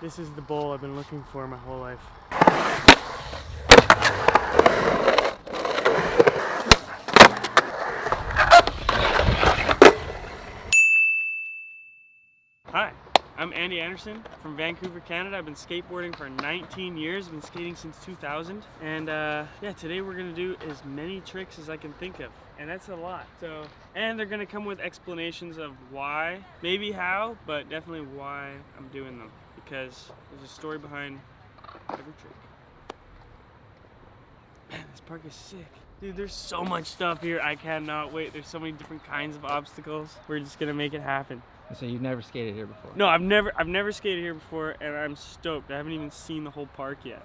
This is the bowl I've been looking for my whole life. Hi, I'm Andy Anderson from Vancouver, Canada. I've been skateboarding for 19 years. I've been skating since 2000. And yeah, today we're gonna do as many tricks as I can think of. And that's a lot. And they're gonna come with explanations of why, maybe how, but definitely why I'm doing them. Because there's a story behind every trick. Man, this park is sick. Dude, there's so much stuff here. I cannot wait. There's so many different kinds of obstacles. We're just gonna make it happen. So you've never skated here before? No, I've never skated here before, and I'm stoked. I haven't even seen the whole park yet.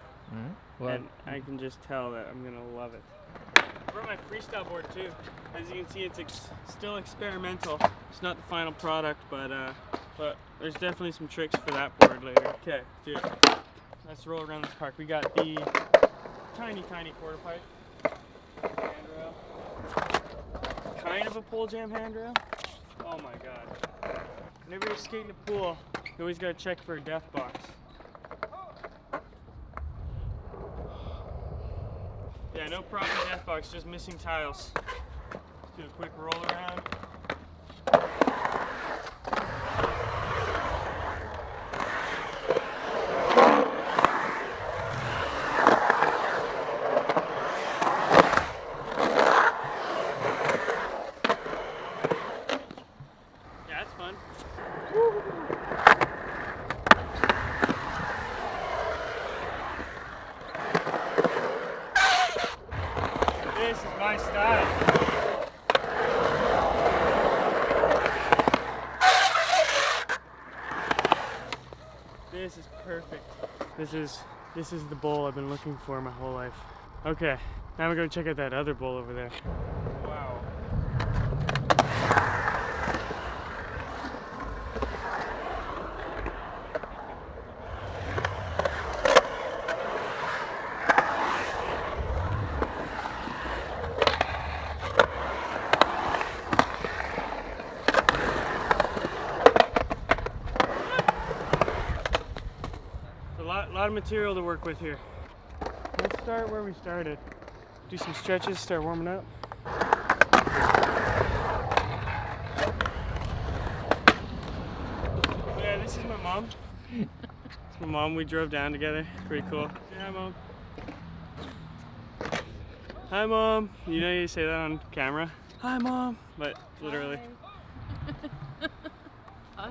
Well, and I can just tell that I'm gonna love it. I brought my freestyle board too. As you can see, it's still experimental. It's not the final product, but there's definitely some tricks for that board later. Okay, dude, let's roll around this park. We got the tiny quarter pipe handrail, kind of a pole jam handrail. Oh my god. Whenever you're skating a pool, you always gotta check for a death box. Yeah, no problem death box, just missing tiles. Let's do a quick roll around. Yeah, that's fun. This is my style. This is perfect. This is the bowl I've been looking for my whole life. Okay, now we're gonna check out that other bowl over there. Wow. A lot of material to work with here. Let's start where we started. Do some stretches, start warming up. Yeah, this is my mom. It's my mom, we drove down together. Pretty cool. Say hi, Mom. Hi, Mom. You know you say that on camera? Hi, Mom. But literally. Huh?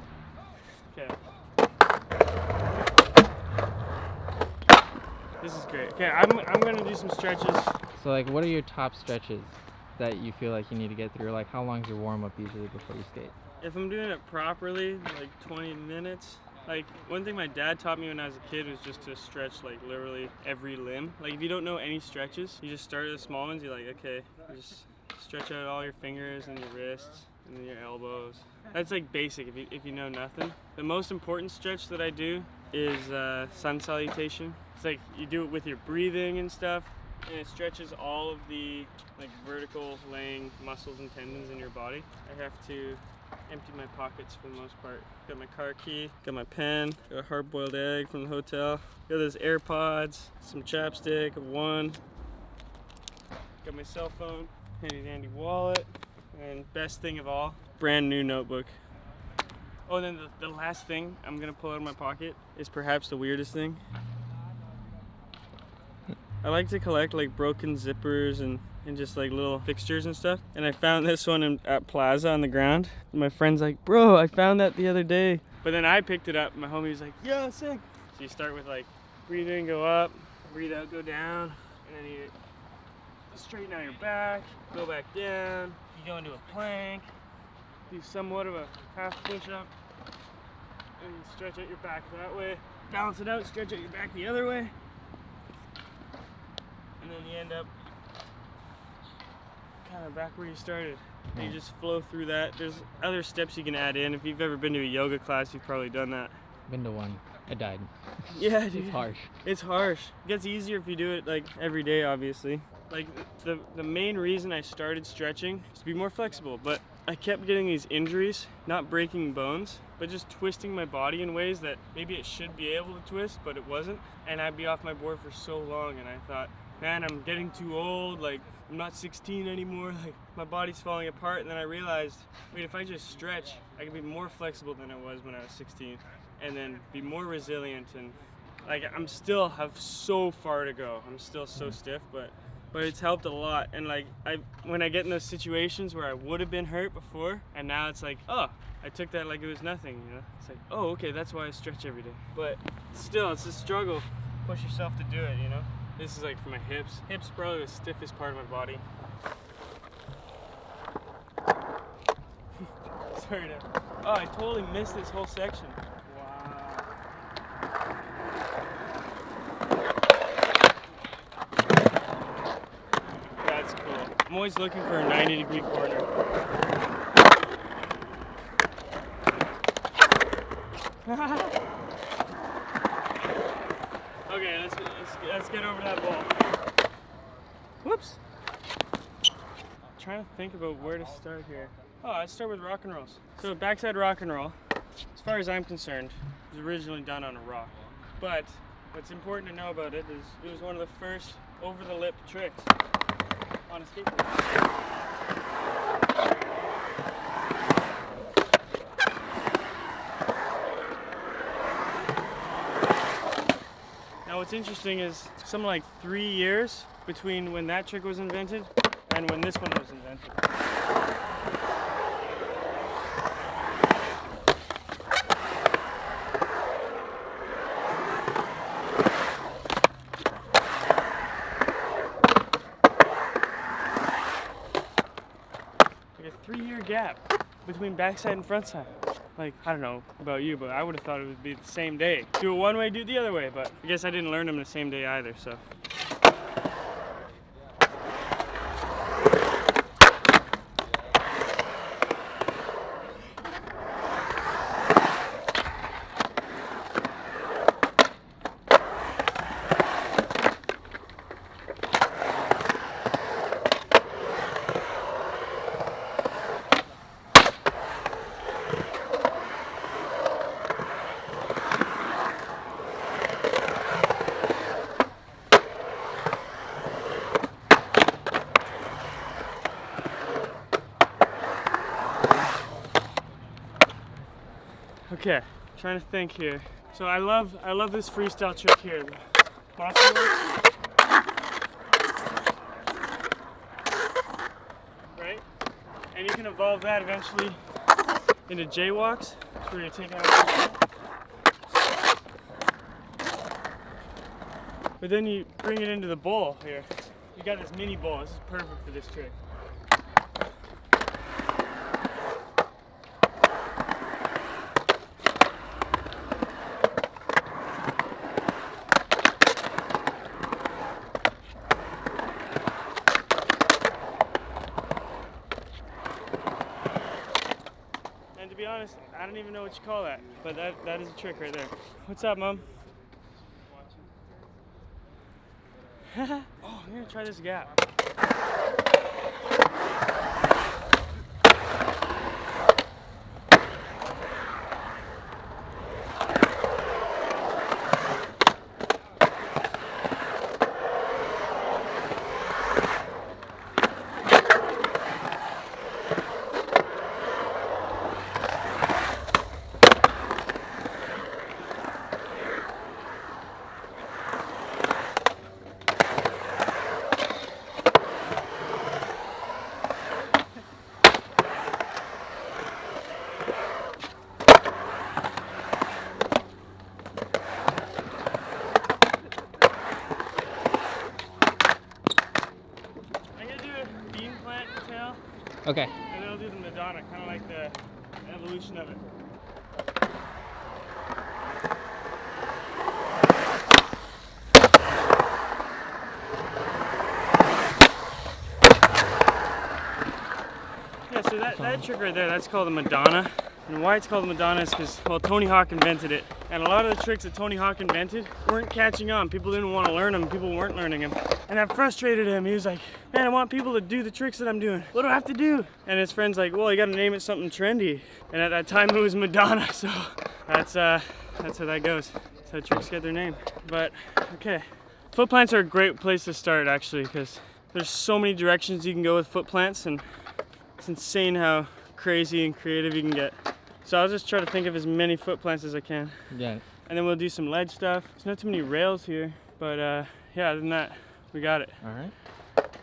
Okay. This is great. Okay, I'm gonna do some stretches. So like, what are your top stretches that you feel like you need to get through? Like, how long is your warm up usually before you skate? If I'm doing it properly, like 20 minutes. Like, one thing my dad taught me when I was a kid was just to stretch like literally every limb. Like, if you don't know any stretches, you just start at the small ones. You're like, okay, you just stretch out all your fingers and your wrists and then your elbows. That's like basic if you know nothing. The most important stretch that I do is sun salutation. It's like you do it with your breathing and stuff, and it stretches all of the like vertical laying muscles and tendons in your body. I have to empty my pockets for the most part. Got my car key, got my pen, got a hard-boiled egg from the hotel, got those AirPods, some chapstick, one, got my cell phone, handy-dandy wallet, and best thing of all, brand new notebook. Oh, and then the last thing I'm gonna pull out of my pocket is perhaps the weirdest thing. I like to collect like broken zippers and just like little fixtures and stuff. And I found this one at Plaza on the ground. And my friend's like, bro, I found that the other day. But then I picked it up and my homie was like, yo, sick. So you start with like breathe in, go up, breathe out, go down. And then you straighten out your back, go back down. You go into a plank, do somewhat of a half push-up. And you stretch out your back that way. Balance it out, stretch out your back the other way. And then you end up kind of back where you started. And you just flow through that. There's other steps you can add in. If you've ever been to a yoga class, you've probably done that. Been to one. I died. Yeah, dude. It's harsh. It's harsh. It gets easier if you do it like every day, obviously. Like the main reason I started stretching is to be more flexible, but I kept getting these injuries, not breaking bones, but just twisting my body in ways that maybe it should be able to twist, but it wasn't. And I'd be off my board for so long, and I thought, man, I'm getting too old, like I'm not 16 anymore, like my body's falling apart. And then I realized, wait, if I just stretch, I can be more flexible than I was when I was 16, and then be more resilient. And like I'm still have so far to go. I'm still so stiff, but it's helped a lot. And like when I get in those situations where I would have been hurt before, and now it's like, oh, I took that like it was nothing, you know? It's like, oh, okay, that's why I stretch every day. But still, it's a struggle. Push yourself to do it, you know? This is like for my hips. Hips probably the stiffest part of my body. Sorry to, oh, I totally missed this whole section. Wow. That's cool. I'm always looking for a 90-degree corner. Okay, let's get over that ball. Whoops. I'm trying to think about where to start here. Oh, I'd start with rock and rolls. So backside rock and roll, as far as I'm concerned, was originally done on a rock. But what's important to know about it is it was one of the first over-the-lip tricks on a skateboard. Now what's interesting is something like 3 years between when that trick was invented and when this one was invented. Like a 3-year gap between backside and frontside. Like, I don't know about you, but I would have thought it would be the same day. Do it one way, do it the other way, but I guess I didn't learn them the same day either, so. Okay, trying to think here. So I love this freestyle trick here. Right? And you can evolve that eventually into jaywalks. That's where you're taking out. But then you bring it into the bowl here. You got this mini bowl. This is perfect for this trick. To be honest, I don't even know what you call that, but that is a trick right there. What's up, Mom? Oh, I'm gonna try this gap. Okay. And then I'll do the Madonna, kind of like the evolution of it. Yeah, so that trick right there, that's called the Madonna. And why it's called the Madonna is because, well, Tony Hawk invented it, And a lot of the tricks that Tony Hawk invented weren't catching on. People didn't want to learn them. People weren't learning them. And that frustrated him. He was like, man, I want people to do the tricks that I'm doing. What do I have to do? And his friend's like, well, you got to name it something trendy. And at that time it was Madonna. So that's how that goes. That's how tricks get their name. But okay. Footplants are a great place to start actually, because there's so many directions you can go with footplants, and it's insane how crazy and creative you can get. So I'll just try to think of as many footplants as I can. Yeah. And then we'll do some ledge stuff. There's not too many rails here, but yeah, other than that, we got it. All right.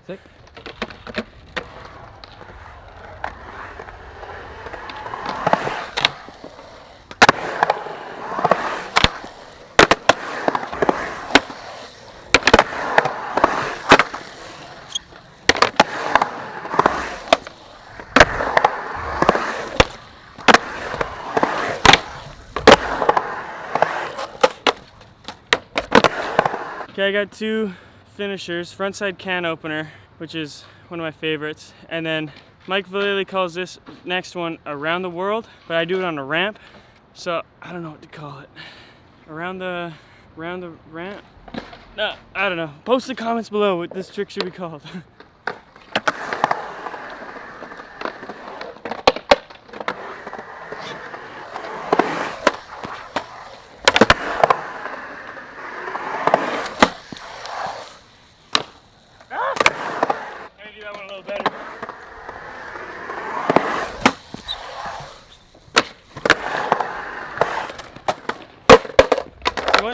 Sick. Okay, I got two finishers, frontside can opener, which is one of my favorites, and then Mike Vallely calls this next one around the world, but I do it on a ramp, so I don't know what to call it. Around the ramp? No, I don't know. Post the comments below what this trick should be called.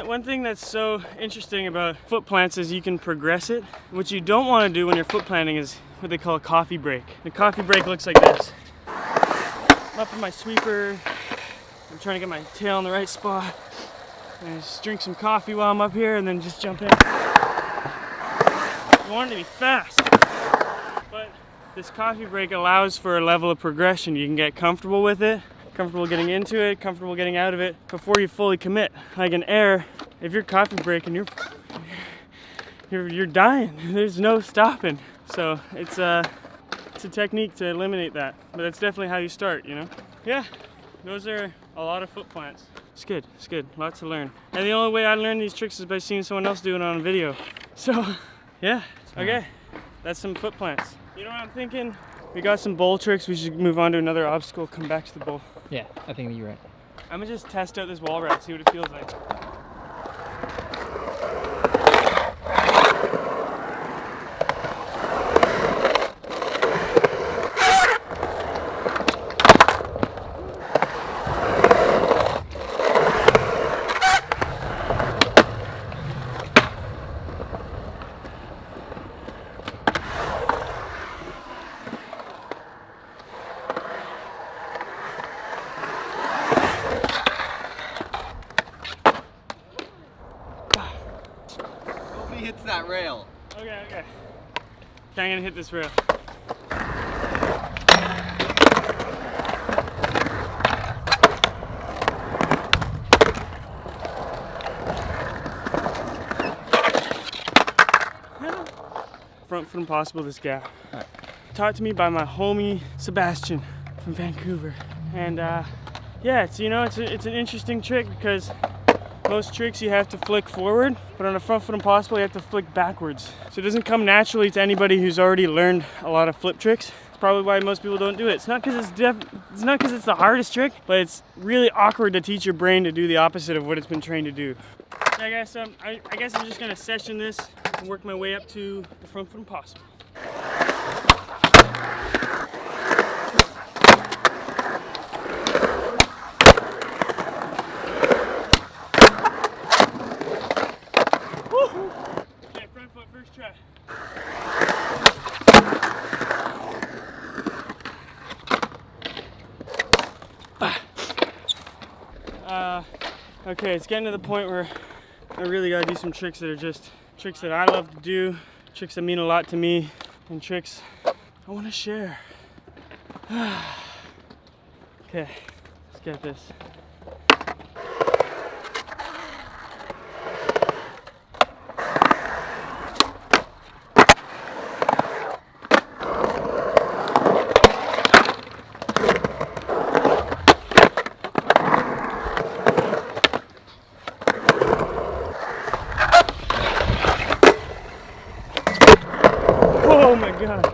One thing that's so interesting about footplants is you can progress it. What you don't want to do when you're footplanting is what they call a coffee break. The coffee break looks like this. I'm up in my sweeper, I'm trying to get my tail in the right spot, and I just drink some coffee while I'm up here and then just jump in. You want it to be fast, but this coffee break allows for a level of progression. You can get comfortable with it, comfortable getting into it, comfortable getting out of it before you fully commit. Like in air, if you're coffee breaking, you're dying. There's no stopping. So it's a technique to eliminate that, but that's definitely how you start, you know? Yeah, those are a lot of footplants. It's good, lots to learn. And the only way I learn these tricks is by seeing someone else doing it on video. So, yeah, okay, that's some footplants. You know what I'm thinking? We got some bowl tricks, we should move on to another obstacle, come back to the bowl. Yeah, I think you're right. I'm gonna just test out this wall ride, see what it feels like. Hits that rail. Okay. Okay, I'm gonna hit this rail. Front Foot Impossible, this gap. Right. Taught to me by my homie Sebastian from Vancouver. And yeah, it's an interesting trick because most tricks you have to flick forward, but on a Front Foot Impossible you have to flick backwards. So it doesn't come naturally to anybody who's already learned a lot of flip tricks. It's probably why most people don't do it. It's not because it's the hardest trick, but it's really awkward to teach your brain to do the opposite of what it's been trained to do. Yeah, guys, I guess I'm just gonna session this and work my way up to the Front Foot Impossible. Okay, front foot, first try. Okay, it's getting to the point where I really gotta do some tricks that are just tricks that I love to do, tricks that mean a lot to me, and tricks I want to share. Okay, let's get this. gosh.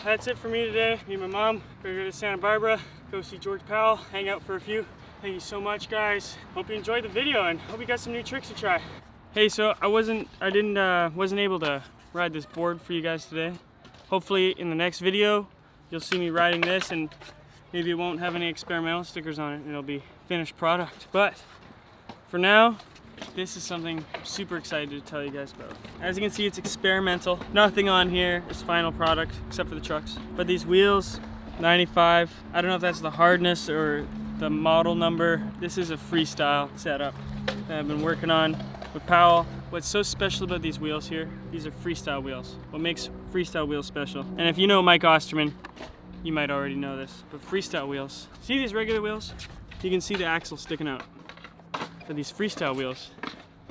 That's it for me today. Me and my mom, we're gonna go to Santa Barbara, go see George Powell, hang out for a few. Thank you so much, guys. Hope you enjoyed the video and hope you got some new tricks to try. Hey, so I wasn't able to ride this board for you guys today. Hopefully in the next video, you'll see me riding this and maybe it won't have any experimental stickers on it and it'll be finished product. But for now, this is something I'm super excited to tell you guys about. As you can see, it's experimental. Nothing on here is final product except for the trucks. But these wheels, 95, I don't know if that's the hardness or the model number. This is a freestyle setup that I've been working on with Powell. What's so special about these wheels here, these are freestyle wheels. What makes freestyle wheels special? And if you know Mike Osterman, you might already know this, but freestyle wheels. See these regular wheels? You can see the axle sticking out. But these freestyle wheels,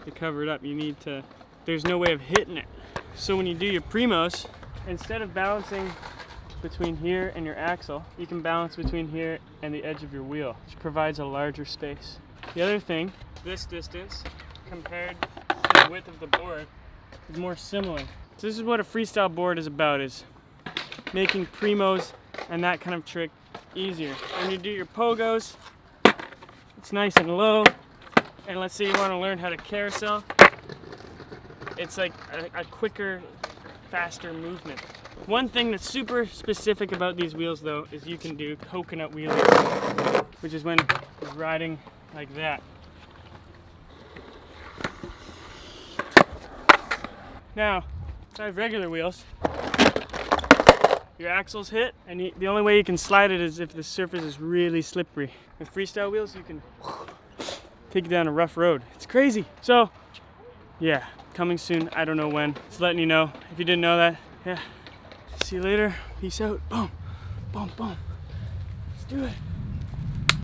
they cover it up. There's no way of hitting it. So when you do your primos, instead of balancing between here and your axle, you can balance between here and the edge of your wheel, which provides a larger space. The other thing, this distance compared to the width of the board is more similar. So this is what a freestyle board is about, is making primos and that kind of trick easier. When you do your pogos, it's nice and low. And let's say you want to learn how to carousel, it's like a quicker, faster movement. One thing that's super specific about these wheels though is you can do coconut wheeling, which is when you're riding like that. Now, if I have regular wheels, your axles hit, and the only way you can slide it is if the surface is really slippery. With freestyle wheels, you can take you down a rough road. It's crazy. So, yeah, coming soon. I don't know when. Just letting you know. If you didn't know that, yeah. See you later. Peace out. Boom, boom, boom. Let's do it.